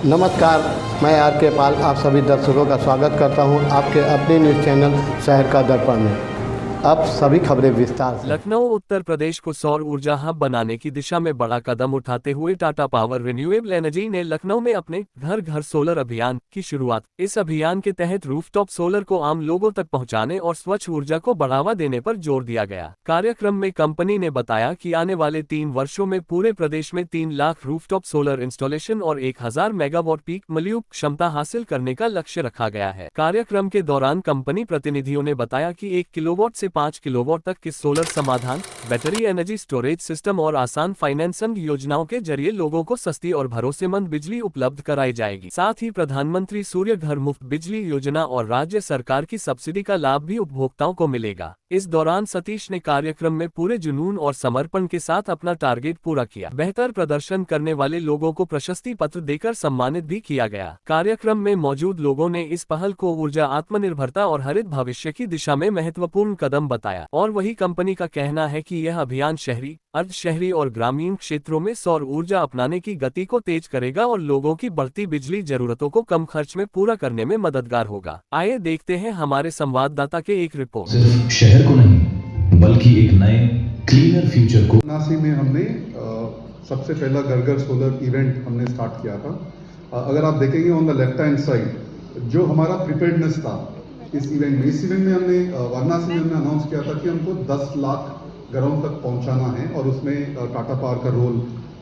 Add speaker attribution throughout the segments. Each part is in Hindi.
Speaker 1: नमस्कार, मैं आर के पाल आप सभी दर्शकों का स्वागत करता हूं आपके अपने न्यूज़ चैनल शहर का दर्पण में। अब सभी खबरें विस्तार से।
Speaker 2: लखनऊ उत्तर प्रदेश को सौर ऊर्जा हब बनाने की दिशा में बड़ा कदम उठाते हुए टाटा पावर रिन्यूएबल एनर्जी ने लखनऊ में अपने घर घर सोलर अभियान की शुरुआत। इस अभियान के तहत रूफटॉप सोलर को आम लोगों तक पहुंचाने और स्वच्छ ऊर्जा को बढ़ावा देने पर जोर दिया गया। कार्यक्रम में कंपनी ने बताया कि आने वाले 3 वर्षों में पूरे प्रदेश में 3 लाख रूफटॉप सोलर इंस्टॉलेशन और 1000 मेगावाट पीक मल्यूप क्षमता हासिल करने का लक्ष्य रखा गया है। कार्यक्रम के दौरान कंपनी प्रतिनिधियों ने बताया कि 1 किलोवाट से 5 किलोवाट तक के सोलर समाधान, बैटरी एनर्जी स्टोरेज सिस्टम और आसान फाइनेंसिंग योजनाओं के जरिए लोगों को सस्ती और भरोसेमंद बिजली उपलब्ध कराई जाएगी। साथ ही प्रधानमंत्री सूर्य घर मुफ्त बिजली योजना और राज्य सरकार की सब्सिडी का लाभ भी उपभोक्ताओं को मिलेगा। इस दौरान सतीश ने कार्यक्रम में पूरे जुनून और समर्पण के साथ अपना टारगेट पूरा किया। बेहतर प्रदर्शन करने वाले लोगों को प्रशस्ति पत्र देकर सम्मानित भी किया गया। कार्यक्रम में मौजूद लोगों ने इस पहल को ऊर्जा आत्मनिर्भरता और हरित भविष्य की दिशा में महत्वपूर्ण कदम बताया। और वही कंपनी का कहना है कि यह अभियान शहरी, अर्धशहरी और ग्रामीण क्षेत्रों में सौर ऊर्जा अपनाने की गति को तेज करेगा और लोगों की बढ़ती बिजली जरूरतों को कम खर्च में पूरा करने में मददगार होगा। आइए देखते हैं हमारे संवाददाता के एक रिपोर्ट।
Speaker 3: सिर्फ शहर को नहीं बल्कि एक नए क्लीनर फ्यूचर को।
Speaker 4: वाराणसी में हमने सबसे पहला घर घर सोलर इवेंट हमने स्टार्ट किया था। अगर आप देखेंगे on the left hand side जो हमारा प्रिपेयर्डनेस था इस इवेंट में हमने वाराणसी में हमने अनाउंस किया था कि हमको 10 लाख घरों तक पहुंचाना है और उसमें टाटा पावर का रोल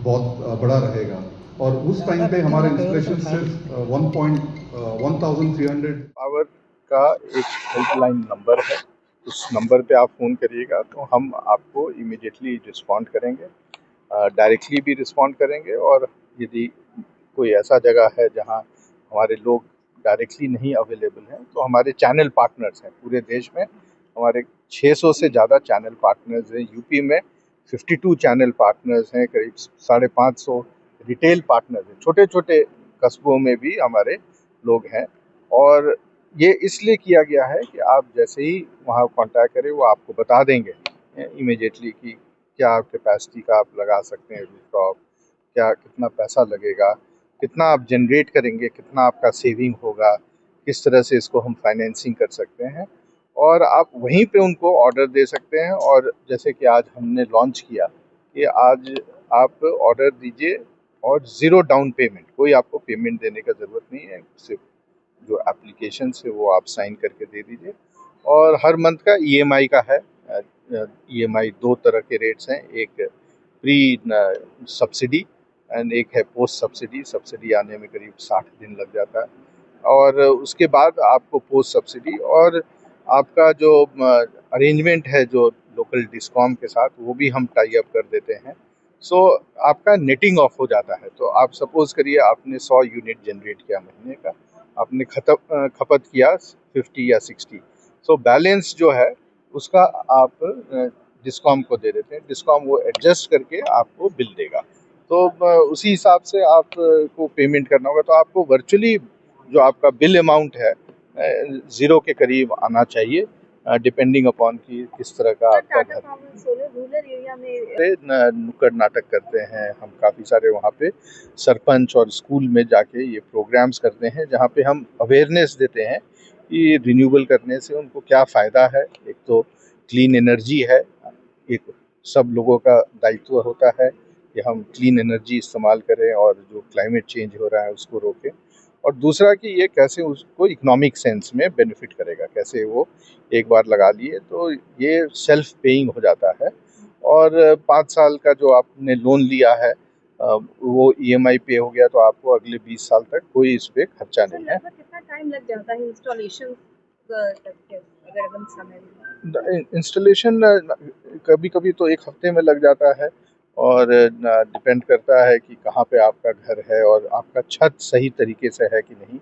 Speaker 4: बहुत बड़ा रहेगा। और उस टाइम पे हमारे इंस्टॉलेशन सिर्फ 1300
Speaker 5: पावर का एक हेल्पलाइन नंबर है। उस नंबर पे आप फ़ोन करिएगा तो हम आपको इमीडिएटली रिस्पॉन्ड करेंगे, डायरेक्टली भी रिस्पॉन्ड करेंगे। और यदि कोई ऐसा जगह है जहां हमारे लोग डायरेक्टली नहीं अवेलेबल हैं तो हमारे चैनल पार्टनर्स हैं पूरे देश में। हमारे 600 से ज़्यादा चैनल पार्टनर्स हैं। यूपी में 52 चैनल पार्टनर्स हैं, करीब 550 रिटेल पार्टनर्स हैं। छोटे छोटे कस्बों में भी हमारे लोग हैं। और ये इसलिए किया गया है कि आप जैसे ही वहाँ कांटेक्ट करें वो आपको बता देंगे इमीडिएटली कि क्या कैपेसिटी का आप लगा सकते हैं रूफटॉप, क्या कितना पैसा लगेगा, कितना आप जनरेट करेंगे, कितना आपका सेविंग होगा, किस तरह से इसको हम फाइनेंसिंग कर सकते हैं। और आप वहीं पे उनको ऑर्डर दे सकते हैं। और जैसे कि आज हमने लॉन्च किया कि आज आप ऑर्डर दीजिए और ज़ीरो डाउन पेमेंट, कोई आपको पेमेंट देने का ज़रूरत नहीं है, सिर्फ जो एप्लीकेशन है वो आप साइन करके दे दीजिए। और हर मंथ का ईएमआई का है। ईएमआई 2 तरह के रेट्स हैं, एक प्री सब्सिडी एंड एक है पोस्ट सब्सिडी। सब्सिडी आने में करीब 60 दिन लग जाता है और उसके बाद आपको पोस्ट सब्सिडी और आपका जो अरेंजमेंट है जो लोकल डिस्कॉम के साथ वो भी हम टाई अप कर देते हैं। सो आपका नेटिंग ऑफ हो जाता है। तो आप सपोज करिए आपने 100 यूनिट जनरेट किया महीने का, आपने खपत किया 50 या 60, सो बैलेंस जो है उसका आप डिस्कॉम को दे देते हैं। डिस्कॉम वो एडजस्ट करके आपको बिल देगा। तो उसी हिसाब से आपको पेमेंट करना होगा। तो आपको वर्चुअली जो आपका बिल अमाउंट है ज़ीरो के करीब आना चाहिए, डिपेंडिंग अपॉन कि किस तरह का आपका घर।
Speaker 6: रूरल एरिया में
Speaker 5: नुक्कड़ नाटक करते हैं हम, काफ़ी सारे वहाँ पे सरपंच और स्कूल में जाके ये प्रोग्राम्स करते हैं जहाँ पे हम अवेयरनेस देते हैं कि रिन्यूएबल करने से उनको क्या फ़ायदा है। एक तो क्लीन एनर्जी है, एक सब लोगों का दायित्व होता है कि हम क्लीन एनर्जी इस्तेमाल करें और जो क्लाइमेट चेंज हो रहा है उसको रोकें। और दूसरा कि ये कैसे उसको इकोनॉमिक सेंस में बेनिफिट करेगा, कैसे वो एक बार लगा लिए तो ये सेल्फ पेइंग हो जाता है। और 5 साल का जो आपने लोन लिया है वो ईएमआई पे हो गया तो आपको अगले 20 साल तक कोई इस पे खर्चा नहीं है।
Speaker 6: कितना टाइम लग जाता है इंस्टॉलेशन अगर हम समय
Speaker 5: इंस्टॉलेशन कभी कभी तो 1 हफ्ते में लग जाता है और डिपेंड करता है कि कहाँ पे आपका घर है और आपका छत सही तरीके से है कि नहीं।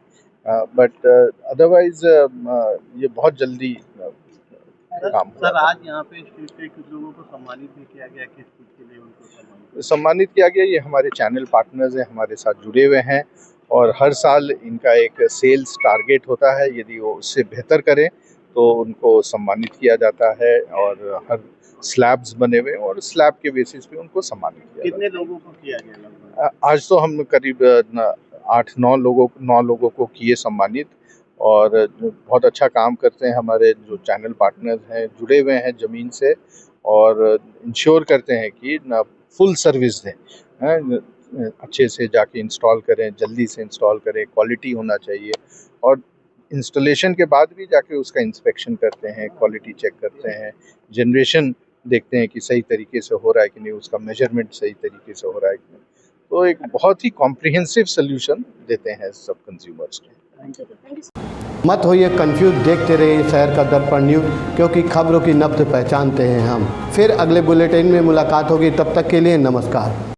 Speaker 5: बट अदरवाइज ये बहुत जल्दी काम हो।
Speaker 7: सर आज यहाँ पे स्टेज पे कुछ लोगों को सम्मानित भी किया गया, किस चीज़ के लिए उनको
Speaker 5: सम्मानित किया गया? ये हमारे चैनल पार्टनर्स हैं, हमारे साथ जुड़े हुए हैं और हर साल इनका एक सेल्स टारगेट होता है। यदि वो उससे बेहतर करें तो उनको सम्मानित किया जाता है और हर स्लैब्स बने हुए और स्लैब के बेसिस पे उनको सम्मानित किया।
Speaker 7: कितने लोगों को किया गया?
Speaker 5: आज तो हम करीब 8-9 लोगों को किए सम्मानित। और बहुत अच्छा काम करते हैं हमारे जो चैनल पार्टनर्स हैं, जुड़े हुए हैं ज़मीन से और इंश्योर करते हैं कि ना फुल सर्विस दें, अच्छे से जाके इंस्टॉल करें, जल्दी से इंस्टॉल करें, क्वालिटी होना चाहिए। और इंस्टॉलेशन के बाद भी जाके उसका इंस्पेक्शन करते हैं, क्वालिटी चेक करते हैं, जनरेशन देखते हैं कि सही तरीके से हो रहा है कि नहीं, उसका मेजरमेंट सही तरीके से हो रहा है कि नहीं। तो एक बहुत ही कॉम्प्रिहेंसिव सोल्यूशन देते हैं सब कंज्यूमर्स को।
Speaker 1: मत होइए कंफ्यूज, देखते रहिए शहर का दर्पण न्यूज़, क्योंकि खबरों की नब्ज पहचानते हैं हम। फिर अगले बुलेटिन में मुलाकात होगी, तब तक के लिए नमस्कार।